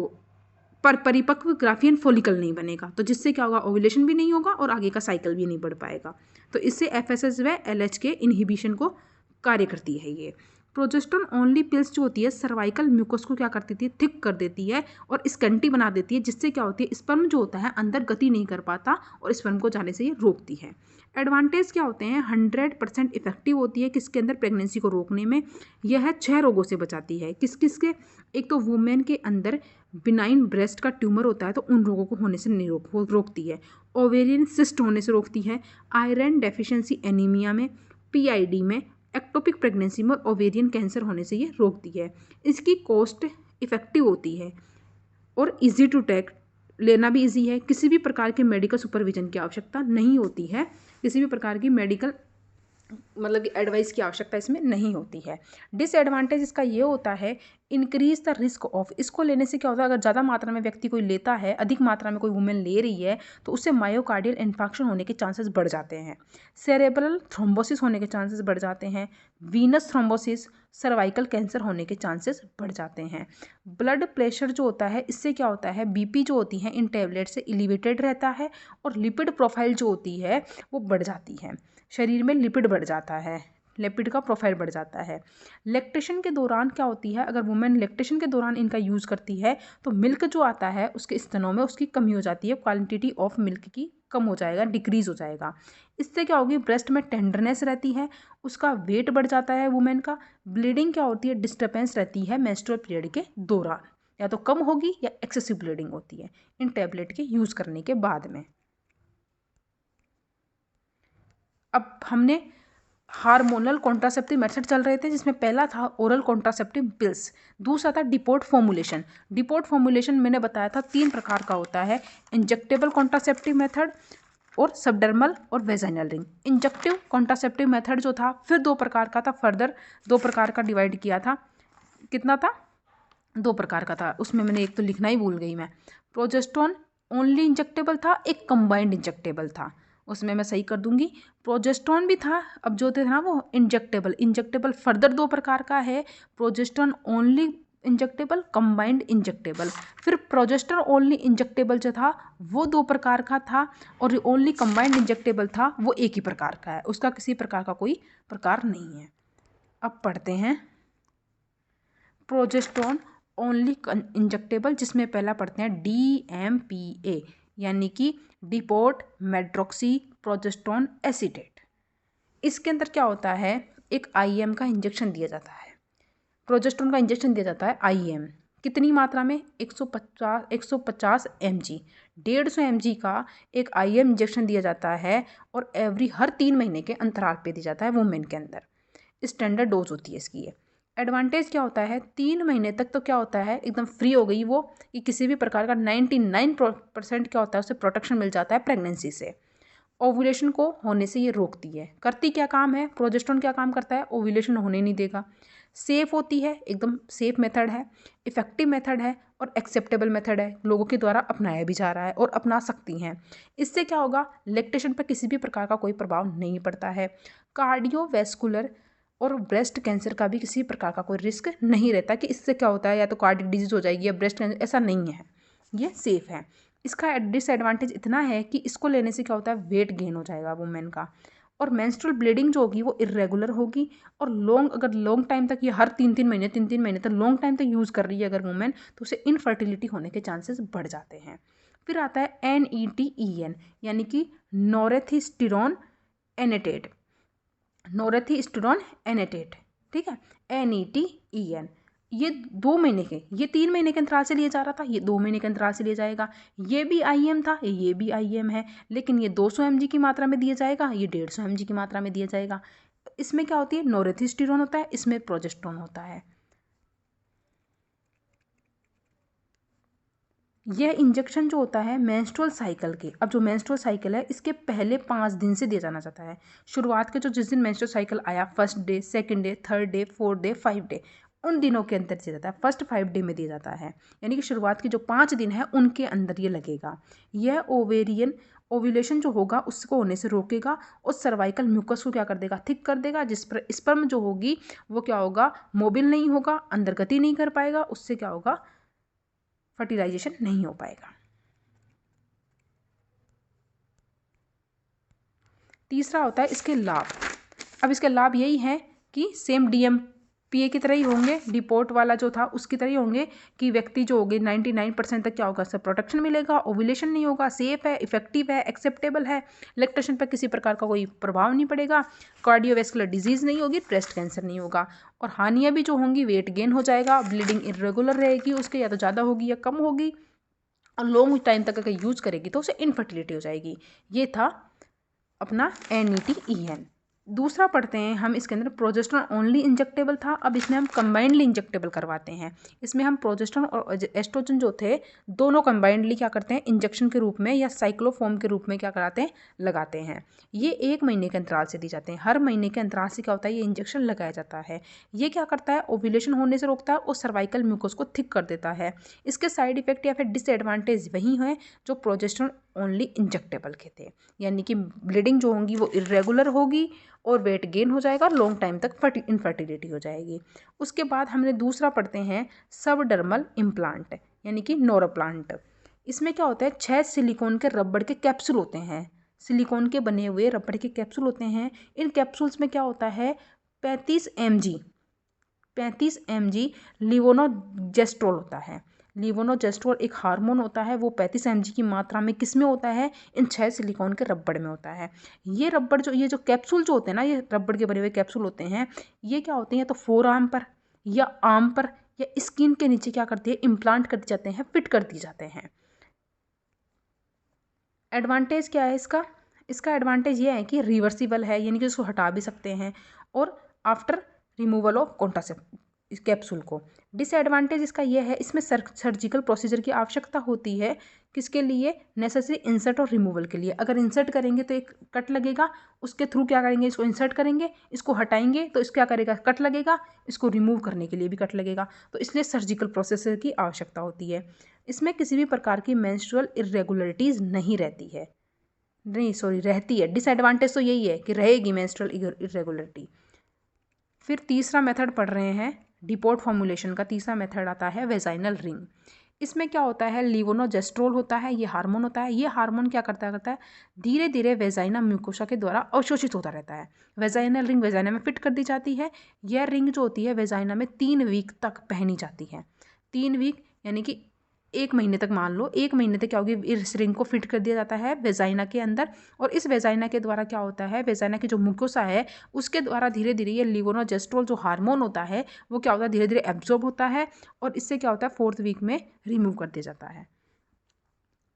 परिपक्व ग्राफियन फॉलिकल नहीं बनेगा, तो जिससे क्या होगा, ओव्यूलेशन भी नहीं होगा और आगे का साइकिल भी नहीं बढ़ पाएगा। तो इससे FSH व LH के इनहिबिशन को कार्य करती है ये। प्रोजेस्टेरोन ओनली पिल्स जो होती है सर्वाइकल म्यूकस को क्या करती थी, थिक कर देती है और स्कंटी बना देती है, जिससे क्या होती है, स्पर्म जो होता है अंदर गति नहीं कर पाता और स्पर्म को जाने से ये रोकती है। एडवांटेज क्या होते हैं, 100% इफेक्टिव होती है किसके अंदर, प्रेगनेंसी को रोकने में। यह 6 रोगों से बचाती है। किस किस के, एक तो वुमेन के अंदर बिनाइन ब्रेस्ट का ट्यूमर होता है तो उन रोगों को होने से नहीं रोकती है। ओवेरियन सिस्ट होने से रोकती है, आयरन डेफिशिएंसी एनीमिया में, PID में, एक्टोपिक प्रेगनेंसी में और ओवेरियन कैंसर होने से ये रोकती है। इसकी कॉस्ट इफेक्टिव होती है और इजी टू टेक, लेना भी इजी है। किसी भी प्रकार के मेडिकल सुपरविजन की आवश्यकता नहीं होती है, किसी भी प्रकार की मेडिकल मतलब एडवाइस की आवश्यकता इसमें नहीं होती है। डिसएडवांटेज इसका ये होता है, इंक्रीज द रिस्क ऑफ, इसको लेने से क्या होता है, अगर ज़्यादा मात्रा में व्यक्ति कोई लेता है, अधिक मात्रा में कोई वुमेन ले रही है, तो उससे मायोकार्डियल इन्फेक्शन होने के चांसेस बढ़ जाते हैं, सेरेब्रल थ्रोम्बोसिस होने के चांसेस बढ़ जाते हैं, वीनस थ्रोम्बोसिस, सर्वाइकल कैंसर होने के चांसेस बढ़ जाते हैं। ब्लड प्रेशर जो होता है, इससे क्या होता है, BP जो होती है इन टैबलेट से एलिवेटेड रहता है और लिपिड प्रोफाइल जो होती है वो बढ़ जाती है, शरीर में लिपिड बढ़ जाता है, लिपिड का प्रोफाइल बढ़ जाता है। लैक्टेशन के दौरान क्या होती है, अगर वुमेन लैक्टेशन के दौरान इनका यूज़ करती है तो मिल्क जो आता है उसके स्तनों में उसकी कमी हो जाती है, क्वांटिटी ऑफ मिल्क की कम हो जाएगा, डिक्रीज हो जाएगा। इससे क्या होगी, ब्रेस्ट में टेंडरनेस रहती है, उसका वेट बढ़ जाता है वुमेन का। ब्लीडिंग क्या होती है, डिस्टर्बेंस रहती है मेंस्ट्रुअल पीरियड के दौरान, या तो कम होगी या एक्सेसिव ब्लीडिंग होती है इन टैबलेट के यूज़ करने के बाद में। अब हमने हार्मोनल कॉन्ट्रासेप्टिव मेथड चल रहे थे, जिसमें पहला था ओरल कॉन्ट्रासेप्टिव पिल्स, दूसरा था डिपोर्ट फॉर्मुलेशन। डिपोर्ट फॉर्मुलेशन मैंने बताया था 3 प्रकार का होता है, इंजेक्टेबल कॉन्ट्रासेप्टिव मेथड और सबडर्मल और vaginal ring. Injective contraceptive method जो था फिर 2 प्रकार का था, फर्दर 2 प्रकार का डिवाइड किया था। कितना था? 2 प्रकार का था, उसमें मैंने एक तो लिखना ही भूल गई मैं। प्रोजेस्टेरोन ओनली इंजेक्टेबल था, एक कंबाइंड इंजेक्टेबल था, उसमें मैं सही कर दूंगी। प्रोजेस्टेरोन भी था, अब जो थे ना वो इंजेक्टेबल फर्दर 2 प्रकार का है, progesterone only injectable, combined injectable. फिर प्रोजेस्टेरोन ओनली इंजेक्टेबल जो था वो 2 प्रकार का था, और ओनली कंबाइंड इंजेक्टेबल था वो एक ही प्रकार का है, उसका किसी प्रकार का कोई प्रकार नहीं है। अब पढ़ते हैं प्रोजेस्टेरोन ओनली इंजेक्टेबल, जिसमें पहला पढ़ते हैं DMPA, यानी कि डिपोर्ट मेड्रोक्सी प्रोजेस्टेरोन एसीटेट। इसके अंदर क्या होता है, एक IM का इंजेक्शन दिया जाता है, प्रोजेस्टेरोन का इंजेक्शन दिया जाता है IM। कितनी मात्रा में? 150 mg, 150 mg का एक IM इंजेक्शन दिया जाता है, और हर 3 महीने के अंतराल पे दिया जाता है वुमेन के अंदर। स्टैंडर्ड डोज होती है इसकी। एडवांटेज क्या होता है, 3 महीने तक तो क्या होता है, एकदम फ्री हो गई वो, कि किसी भी प्रकार का 99% क्या होता है, उसे प्रोटेक्शन मिल जाता है प्रेगनेंसी से। ओव्यूलेशन को होने से ये रोकती है। करती क्या काम है, प्रोजेस्टेरोन क्या काम करता है, ओव्यूलेशन होने नहीं देगा। सेफ होती है, एकदम सेफ मेथड है, इफेक्टिव मेथड है, और एक्सेप्टेबल मेथड है, लोगों के द्वारा अपनाया भी जा रहा है और अपना सकती हैं। इससे क्या होगा, लैक्टेशन पर किसी भी प्रकार का कोई प्रभाव नहीं पड़ता है। कार्डियोवैस्कुलर और ब्रेस्ट कैंसर का भी किसी प्रकार का कोई रिस्क नहीं रहता कि इससे क्या होता है, या तो कार्डियक डिजीज हो जाएगी या ब्रेस्ट कैंसर, ऐसा नहीं है, ये सेफ है। इसका डिसएडवांटेज इतना है कि इसको लेने से क्या होता है, वेट गेन हो जाएगा वुमेन का, और मेंस्ट्रुअल ब्लीडिंग जो होगी वो इरेगुलर होगी, और अगर लॉन्ग टाइम तक, ये हर 3 महीने तक लॉन्ग टाइम तक यूज़ कर रही है अगर वुमेन, तो उसे इनफर्टिलिटी होने के चांसेस बढ़ जाते हैं। फिर आता है NETEN, यानी कि नॉरेथिस्टिरोन एनेटेट, नॉरेथिस्टिरोन एनेटेट, ठीक है, NETEN। ये 2 महीने के, ये 3 महीने के अंतराल से लिया जा रहा था, ये 2 महीने के अंतराल से लिया जाएगा। ये भी IM था, ये भी IM है, लेकिन ये 200 mg की मात्रा में दिया जाएगा, ये 150 mg की मात्रा में दिया जाएगा। इसमें क्या होती है, नॉरेथिस्टिरोन होता है, इसमें प्रोजेस्टेरोन होता है। यह इंजेक्शन जो होता है मेंस्ट्रुअल साइकिल के, अब जो मेंस्ट्रुअल साइकिल है इसके पहले 5 दिन से दिया जाना चाहता है। शुरुआत के जिस दिन मेंस्ट्रुअल साइकिल आया, first day, second day, third day, fourth day, 5 day, उन दिनों के अंदर दिया जाता है। फर्स्ट 5 डे में दिया जाता है, यानी कि शुरुआत के जो 5 दिन है उनके अंदर ये लगेगा। यह ओव्यूलेशन जो होगा उसको होने से रोकेगा, और सर्वाइकल म्यूकस को क्या कर देगा, थिक कर देगा, जिस पर स्पर्म जो होगी वो क्या होगा, मोबिल नहीं होगा, अंदर गति नहीं कर पाएगा, उससे क्या होगा, फर्टिलाइजेशन नहीं हो पाएगा। तीसरा होता है इसके लाभ। अब इसके लाभ यही है कि सेम DMPA की तरह ही होंगे, डिपोर्ट वाला जो था उसकी तरह ही होंगे, कि व्यक्ति जो होंगे 99% तक क्या होगा, सब प्रोटेक्शन मिलेगा, ओव्यूलेशन नहीं होगा, सेफ है, इफेक्टिव है, एक्सेप्टेबल है, लैक्टेशन पर किसी प्रकार का कोई प्रभाव नहीं पड़ेगा, कार्डियोवैस्कुलर डिजीज नहीं होगी, ब्रेस्ट कैंसर नहीं होगा, और हानियाँ भी जो होंगी, वेट गेन हो जाएगा, ब्लीडिंग इरेगुलर रहेगी उसके, या तो ज़्यादा होगी या कम होगी, और लॉन्ग टाइम तक अगर यूज करेगी तो उसे इनफर्टिलिटी हो जाएगी। ये था अपना NETEN। दूसरा पढ़ते हैं हम, इसके अंदर प्रोजेस्टेरोन ओनली इंजेक्टेबल था, अब इसमें हम कंबाइंडली इंजेक्टेबल करवाते हैं। इसमें हम प्रोजेस्टेरोन और एस्ट्रोजन जो थे दोनों कंबाइंडली क्या करते हैं, इंजेक्शन के रूप में या साइक्लोफॉर्म के रूप में क्या कराते हैं, लगाते हैं। ये 1 महीने के अंतराल से दी जाते हैं, हर महीने के अंतराल से क्या होता है, ये इंजेक्शन लगाया जाता है। ये क्या करता है, ओव्यूलेशन होने से रोकता है और सर्वाइकल म्यूकस को थिक कर देता है। इसके साइड इफेक्ट या फिर डिसएडवांटेज वही हैं जो प्रोजेस्टेरोन ओनली इंजेक्टेबल के थे, यानी कि ब्लीडिंग जो होंगी वो इरेगुलर होगी, और वेट गेन हो जाएगा, लॉन्ग टाइम तक इनफर्टिलिटी हो जाएगी। उसके बाद हमने दूसरा पढ़ते हैं सबडर्मल इम्प्लांट, यानी कि नोरोप्लांट। इसमें क्या होता है, 6 सिलिकॉन के रबड़ के कैप्सूल होते हैं, सिलिकॉन के बने हुए रबड़ के कैप्सूल होते हैं। इन कैप्सूल्स में क्या होता है, 35 mg लिवोनोजेस्ट्रोल होता है। लिवोनोजेस्ट्रोल एक हार्मोन होता है, वो 35 mg की मात्रा में किस में होता है, इन 6 सिलिकॉन के रबड़ में होता है। ये जो कैप्सूल जो होते हैं ना, ये रबड़ के बने हुए कैप्सूल होते हैं, ये क्या होते हैं, या तो फोर आर्म पर या आर्म पर या स्किन के नीचे क्या करते हैं, इम्प्लांट कर दिए जाते हैं, फिट कर दिए जाते हैं। एडवांटेज क्या है इसका, इसका एडवांटेज ये है कि रिवर्सिबल है, यानी कि इसको हटा भी सकते हैं, और आफ्टर रिमूवल ऑफ कॉन्ट्रासेप्टिव इस कैप्सूल को। डिसएडवांटेज इसका यह है, इसमें सर्जिकल प्रोसीजर की आवश्यकता होती है। किसके लिए? नेसेसरी इंसर्ट और रिमूवल के लिए। अगर इंसर्ट करेंगे तो एक कट लगेगा, उसके थ्रू क्या करेंगे, इसको इंसर्ट करेंगे, इसको हटाएंगे तो इसको क्या करेगा, कट लगेगा, इसको रिमूव करने के लिए भी कट लगेगा, तो इसलिए सर्जिकल प्रोसीजर की आवश्यकता होती है। इसमें किसी भी प्रकार की मेंस्ट्रुअल इरेगुलरिटीज़ नहीं रहती है, रहती है। डिसएडवांटेज तो यही है कि रहेगी मेंस्ट्रुअल इरेगुलरिटी। फिर तीसरा मेथड पढ़ रहे हैं डिपोर्ट फॉर्मुलेशन का। तीसरा मेथड आता है वेजाइनल रिंग। इसमें क्या होता है, लीवोनोजेस्ट्रोल होता है, ये हार्मोन होता है। ये हार्मोन क्या करता है धीरे धीरे वेजाइना म्यूकोसा के द्वारा अवशोषित होता रहता है। वेजाइनल रिंग वेजाइना में फिट कर दी जाती है। यह रिंग जो होती है वेजाइना में 3 वीक तक पहनी जाती है। 3 वीक यानी कि 1 महीने तक, मान लो 1 महीने तक क्या होगी, इस रिंग को फिट कर दिया जाता है वेजाइना के अंदर, और इस वेजाइना के द्वारा क्या होता है, वेजाइना की जो म्यूकोसा है उसके द्वारा धीरे धीरे ये लीवोनोजेस्ट्रोल जो हार्मोन होता है वो क्या होता है, धीरे धीरे एब्जॉर्ब होता है, और इससे क्या होता है 4th वीक में रिमूव कर दिया जाता है।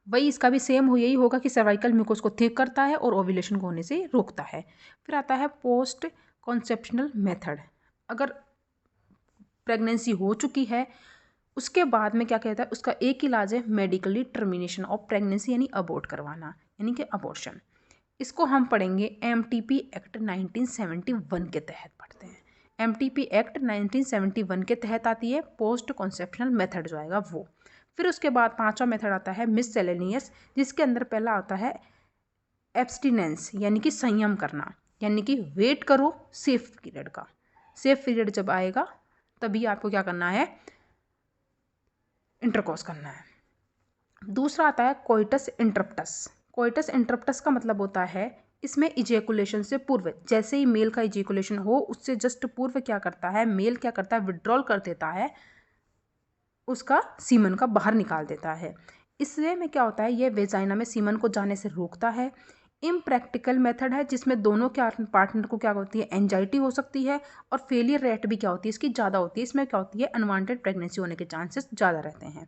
वही इसका भी सेम यही होगा कि सर्वाइकल म्यूकोस को थिक करता है और ओव्यूलेशन को होने से रोकता है। फिर आता है पोस्ट कॉन्सेप्शनल मेथड। अगर प्रेगनेंसी हो चुकी है उसके बाद में क्या कहता है, उसका एक इलाज है मेडिकली टर्मिनेशन ऑफ प्रेगनेंसी, यानी अबॉर्ट करवाना, यानी कि अबॉर्शन। इसको हम पढ़ेंगे MTP एक्ट 1971 के तहत पढ़ते हैं। MTP एक्ट 1971 के तहत आती है पोस्ट कॉन्सेप्शनल मेथड जो आएगा वो। फिर उसके बाद 5वां मेथड आता है मिससेलेनियस, जिसके अंदर पहला आता है एब्सटिनेंस, यानी कि संयम करना, यानी कि वेट करो सेफ पीरियड का। सेफ पीरियड जब आएगा तभी आपको क्या करना है, इंटरकोर्स करना है। दूसरा आता है कोइटस इंटरप्टस। कोइटस इंटरप्टस का मतलब होता है इसमें इजेकुलेशन से पूर्व, जैसे ही मेल का इजेकुलेशन हो उससे जस्ट पूर्व क्या करता है, मेल क्या करता है, विड्रॉल कर देता है, उसका सीमन का बाहर निकाल देता है। इससे में क्या होता है, ये वेजाइना में सीमन को जाने से रोकता है। इम्प्रैक्टिकल मेथड है जिसमें दोनों क्या पार्टनर को क्या होती है, एंजाइटी हो सकती है, और फेलियर रेट भी क्या होती है इसकी ज़्यादा होती है। इसमें क्या होती है, अनवांटेड प्रेगनेंसी होने के चांसेस ज़्यादा रहते हैं।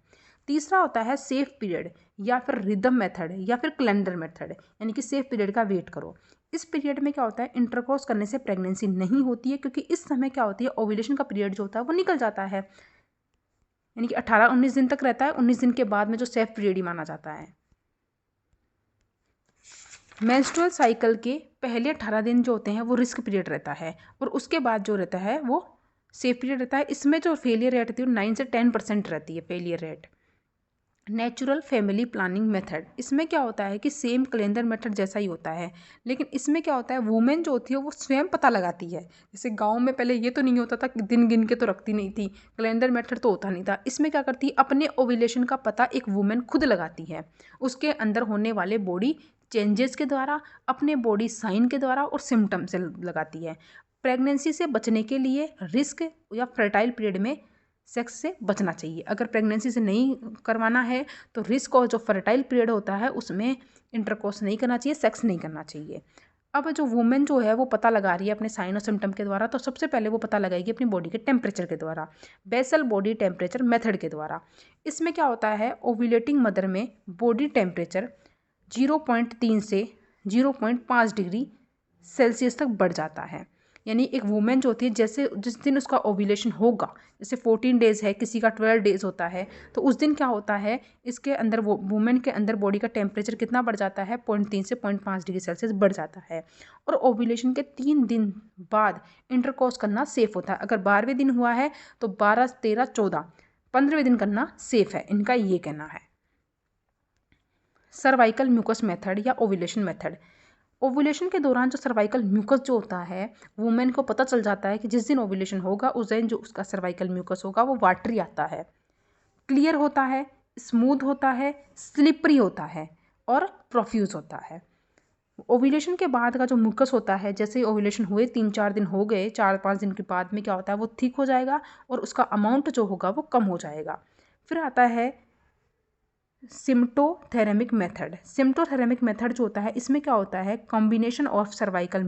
तीसरा होता है सेफ पीरियड, या फिर रिदम मेथड, या फिर कैलेंडर मेथड, यानी कि सेफ पीरियड का वेट करो। इस पीरियड में क्या होता है, इंटरकोर्स करने से प्रेगनेंसी नहीं होती है, क्योंकि इस समय क्या होती है, ओव्यूलेशन का पीरियड जो होता है वो निकल जाता है, यानी कि 18-19 दिन तक रहता है। 19 दिन के बाद में जो सेफ पीरियड ही माना जाता है। मेंस्ट्रुअल साइकिल के पहले 18 दिन जो होते हैं वो रिस्क पीरियड रहता है, और उसके बाद जो रहता है वो सेफ पीरियड रहता है। इसमें जो फेलियर रेट रहती है वो 9 से 10% रहती है failure rate. Natural family planning method, इसमें क्या होता है कि सेम कैलेंडर मेथड जैसा ही होता है, लेकिन इसमें क्या होता है, वुमेन जो होती है वो स्वयं पता लगाती है। जैसे गांव में पहले ये तो नहीं होता था कि दिन गिन के तो रखती नहीं थी, कैलेंडर मेथड तो होता नहीं था। इसमें क्या करती है, अपने ओव्यूलेशन का पता एक वुमेन खुद लगाती है, उसके अंदर होने वाले बॉडी चेंजेस के द्वारा, अपने बॉडी साइन के द्वारा और सिम्टम से लगाती है। प्रेगनेंसी से बचने के लिए रिस्क या फर्टाइल पीरियड में सेक्स से बचना चाहिए। अगर प्रेगनेंसी से नहीं करवाना है तो रिस्क और जो फर्टाइल पीरियड होता है उसमें इंटरकोर्स नहीं करना चाहिए, सेक्स नहीं करना चाहिए। अब जो वुमेन जो है वो पता लगा रही है अपने साइन और सिम्टम के द्वारा, तो सबसे पहले वो पता लगाएगी अपनी बॉडी के टेम्परेचर के द्वारा, बेसल बॉडी टेम्परेचर मेथड के द्वारा। इसमें क्या होता है, ओव्यूलेटिंग मदर में बॉडी टेम्परेचर 0.3 से 0.5 डिग्री सेल्सियस तक बढ़ जाता है। यानी एक वुमेन जो होती है, जैसे जिस दिन उसका ओव्यूलेशन होगा, जैसे 14 डेज़ है, किसी का 12 डेज़ होता है, तो उस दिन क्या होता है, इसके अंदर वो वुमेन के अंदर बॉडी का टेम्परेचर कितना बढ़ जाता है, 0.3 से 0.5 डिग्री सेल्सियस बढ़ जाता है। और ओव्यूलेशन के 3 दिन बाद इंटरकोर्स करना सेफ होता है। अगर 12वें दिन हुआ है तो 12, 13, 14, 15वें दिन करना सेफ है, इनका ये कहना है। सर्वाइकल म्यूकस मेथड या ओव्यूलेशन मेथड, ओव्यूलेशन के दौरान जो सर्वाइकल म्यूकस जो होता है, वुमेन को पता चल जाता है कि जिस दिन ओव्यूलेशन होगा उस दिन जो उसका सर्वाइकल म्यूकस होगा वो वाटरी आता है, क्लियर होता है, स्मूथ होता है, स्लिपरी होता है और प्रोफ्यूज होता है। ओव्यूलेशन के बाद का जो म्यूकस होता है, जैसे ओव्यूलेशन हुए 3-4 दिन हो गए, 4-5 दिन के बाद में क्या होता है, वो थिक हो जाएगा और उसका अमाउंट जो होगा वो कम हो जाएगा। फिर आता है सिम्टोथेरेमिक मेथड। सिम्टोथेरेमिक मेथड जो होता है, इसमें क्या होता है, कॉम्बिनेशन ऑफ सर्वाइकल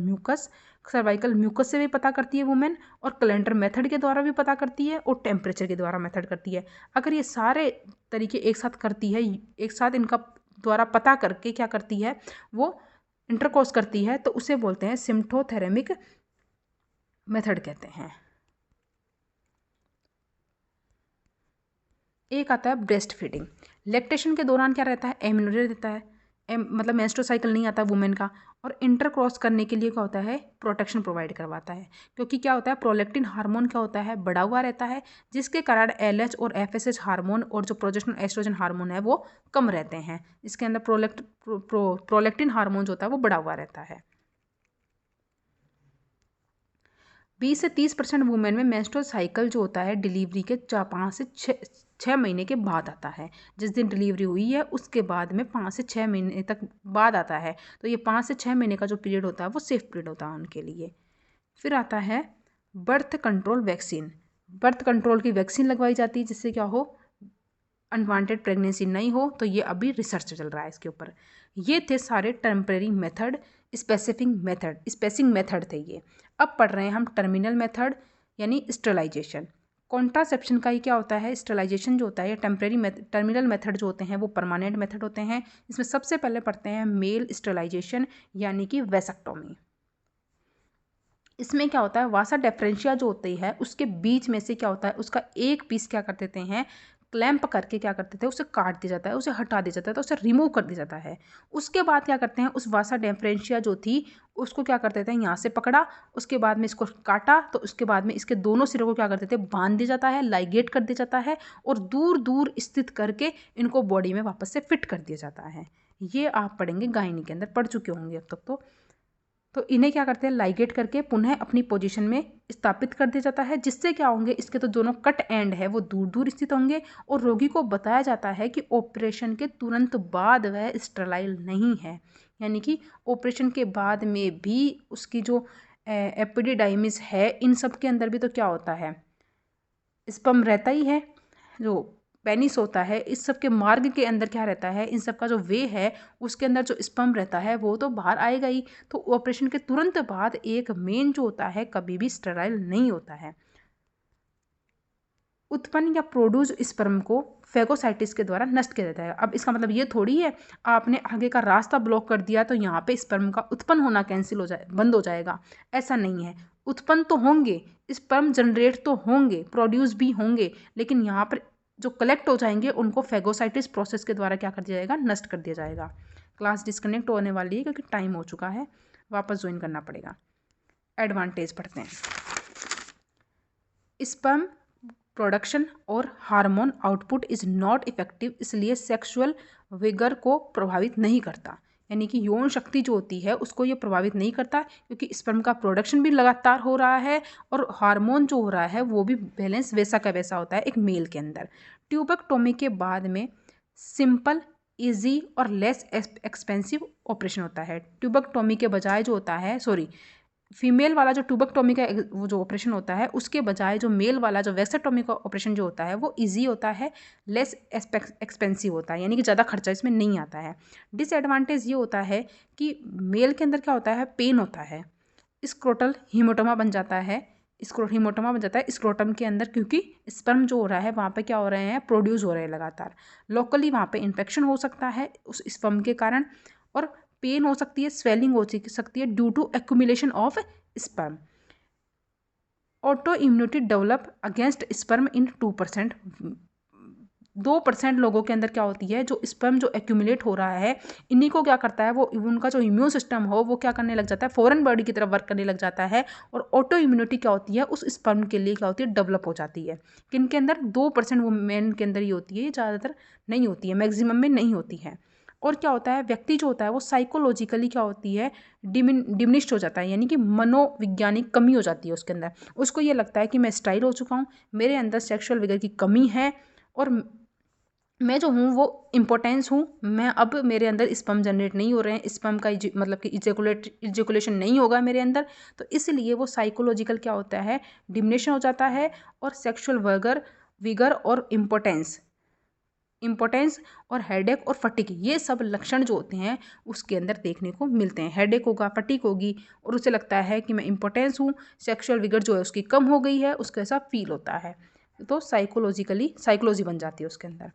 म्यूकस से भी पता करती है वुमेन, और कैलेंडर मेथड के द्वारा भी पता करती है, और टेम्परेचर के द्वारा मेथड करती है। अगर ये सारे तरीके एक साथ करती है, एक साथ इनका द्वारा पता करके क्या करती है, वो इंटरकोर्स करती है तो उसे बोलते हैं सिम्प्टोथेरेमिक मेथड कहते हैं। एक आता है ब्रेस्ट फीडिंग। लैक्टेशन के दौरान क्या रहता है, एमिनोरेज रहता है, मतलब मेंस्ट्रुअल साइकिल नहीं आता वुमेन का, और इंटरक्रॉस करने के लिए क्या होता है, प्रोटेक्शन प्रोवाइड करवाता है। क्योंकि क्या होता है, प्रोलैक्टिन हार्मोन क्या होता है, बढ़ा हुआ रहता है, जिसके कारण एलएच और एफएसएच हार्मोन और जो प्रोजेस्टेरोन एस्ट्रोजन हार्मोन है वो कम रहते हैं। इसके अंदर प्रोलैक्टिन हार्मोन जो होता है वो बढ़ा हुआ रहता है। 20 से 30% वुमेन में मेंस्ट्रुअल साइकिल जो होता है डिलीवरी के 5 से 6 महीने के बाद आता है। जिस दिन डिलीवरी हुई है उसके बाद में 5 से 6 महीने तक बाद आता है। तो ये 5 से 6 महीने का जो पीरियड होता है वो सेफ पीरियड होता है उनके लिए। फिर आता है birth control vaccine. Birth control की वैक्सीन लगवाई जाती है जिससे क्या हो, अनवांटेड प्रेगनेंसी नहीं हो। तो ये अभी रिसर्च चल रहा है इसके ऊपर। ये थे सारे टेम्परेरी मेथड, स्पेसिंग मेथड थे ये। अब पढ़ रहे हैं हम टर्मिनल मेथड यानी स्टेरिलाइजेशन। कॉन्ट्रासेप्शन का ही क्या होता है, स्टेरिलाइजेशन जो होता है, टर्मिनल मेथड जो होते हैं वो परमानेंट मेथड होते हैं। इसमें सबसे पहले पढ़ते हैं मेल स्टेरिलाइजेशन यानी कि वैसेक्टोमी। इसमें क्या होता है, वासा डिफरेंशिया जो होती है उसके बीच में से क्या होता है, उसका एक पीस क्या कर देते हैं, क्लैंप करके क्या करते थे, उसे काट दिया जाता है, उसे हटा दिया जाता है, तो उसे रिमूव कर दिया जाता है। उसके बाद क्या करते हैं, उस वासा डिफरेंशिया जो थी उसको क्या करते थे, यहाँ से पकड़ा, उसके बाद में इसको काटा, तो उसके बाद में इसके दोनों सिरों को क्या करते थे, बांध दिया जाता है, लाइगेट कर दिया जाता है, और दूर दूर स्थित करके इनको बॉडी में वापस से फिट कर दिया जाता है। ये आप पढ़ेंगे गायनी के अंदर, पढ़ चुके होंगे अब तक तो इन्हें क्या करते हैं, लाइगेट करके पुनः अपनी पोजीशन में स्थापित कर दिया जाता है, जिससे क्या होंगे, इसके तो दोनों कट एंड है वो दूर दूर स्थित होंगे, और रोगी को बताया जाता है कि ऑपरेशन के तुरंत बाद वह स्टेराइल नहीं है। यानी कि ऑपरेशन के बाद में भी उसकी जो एपिडिडाइमिस है, इन सब के अंदर भी तो क्या होता है, स्पर्म रहता ही है, जो पेनिस होता है, इस सब के मार्ग के अंदर क्या रहता है, इन सब का जो वे है उसके अंदर जो स्पर्म रहता है वो तो बाहर आएगा ही। तो ऑपरेशन के तुरंत बाद एक मेन जो होता है कभी भी स्टेराइल नहीं होता है। उत्पन्न या प्रोड्यूस स्पर्म को फेगोसाइटिस के द्वारा नष्ट किया जाता है। अब इसका मतलब ये थोड़ी है आपने आगे का रास्ता ब्लॉक कर दिया तो यहाँ पे स्पर्म का उत्पन्न होना कैंसिल हो जाए, बंद हो जाएगा, ऐसा नहीं है। उत्पन्न तो होंगे, स्पर्म जनरेट तो होंगे, प्रोड्यूस भी होंगे, लेकिन यहाँ पर जो कलेक्ट हो जाएंगे उनको फेगोसाइटिस प्रोसेस के द्वारा क्या कर दिया जाएगा, नष्ट कर दिया जाएगा। क्लास डिस्कनेक्ट होने वाली है क्योंकि टाइम हो चुका है, वापस ज्वाइन करना पड़ेगा। एडवांटेज पढ़ते हैं। स्पर्म प्रोडक्शन और hormone output is not effective, इसलिए सेक्सुअल विगर को प्रभावित नहीं करता। यानी कि यौन शक्ति जो होती है उसको ये प्रभावित नहीं करता, क्योंकि स्पर्म का प्रोडक्शन भी लगातार हो रहा है और हार्मोन जो हो रहा है वो भी बैलेंस वैसा का वैसा होता है एक मेल के अंदर। ट्यूबेक्टोमी के बाद में सिंपल, ईजी और लेस एक्सपेंसिव ऑपरेशन होता है। ट्यूबेक्टोमी के बजाय जो होता है, फीमेल वाला जो ट्यूबेक्टोमी का वो जो ऑपरेशन होता है उसके बजाय जो मेल वाला जो वैसेक्टोमी का ऑपरेशन जो होता है वो इजी होता है, लेस एक्सपेंसिव होता है, यानी कि ज़्यादा खर्चा इसमें नहीं आता है। डिसएडवांटेज ये होता है कि मेल के अंदर क्या होता है, पेन होता है, स्क्रोटल हीमोटोमा बन जाता है, स्क्रोटम के अंदर, क्योंकि स्पर्म जो हो रहा है वहाँ पे क्या हो रहे हैं, प्रोड्यूस हो रहे हैं लगातार। लोकली वहाँ पे इन्फेक्शन हो सकता है उस स्पर्म के कारण, और पेन हो सकती है, स्वेलिंग हो सकती है due to accumulation of sperm. Auto immunity develop against sperm in 2%। 2% लोगों के अंदर क्या होती है, जो स्पर्म जो एक्यूमुलेट हो रहा है इन्हीं को क्या करता है, वो उनका जो इम्यून सिस्टम हो वो क्या करने लग जाता है, फॉरेन बॉडी की तरफ वर्क करने लग जाता है, और ऑटो इम्यूनिटी क्या होती है उस स्पर्म के लिए क्या होती है, डेवलप हो जाती है। किन के अंदर, 2% वुमेन के अंदर ही होती है, ज़्यादातर नहीं होती है, मैक्सिमम में नहीं होती है। और क्या होता है, व्यक्ति जो होता है वो साइकोलॉजिकली क्या होती है, डिमिनिश्ड हो जाता है, यानी कि मनोवैज्ञानिक कमी हो जाती है उसके अंदर। उसको ये लगता है कि मैं स्टाइल हो चुका हूँ, मेरे अंदर सेक्सुअल विगर की कमी है, और मैं जो हूँ वो इम्पोर्टेंस हूँ, मैं अब मेरे अंदर स्पर्म जनरेट नहीं हो रहे हैं, स्पर्म का मतलब कि इजेकुलेशन नहीं होगा मेरे अंदर, तो इसलिए वो साइकोलॉजिकल क्या होता है, डिमिनिशन हो जाता है, और सेक्सुअल विगर और इम्पोर्टेंस और हेडेक और फटीक, ये सब लक्षण जो होते हैं उसके अंदर देखने को मिलते हैं। हेडेक होगा, फटीक होगी, और उसे लगता है कि मैं इम्पोर्टेंस हूँ, सेक्सुअल विगर जो है उसकी कम हो गई है, उसको ऐसा फील होता है, तो साइकोलॉजी बन जाती है उसके अंदर।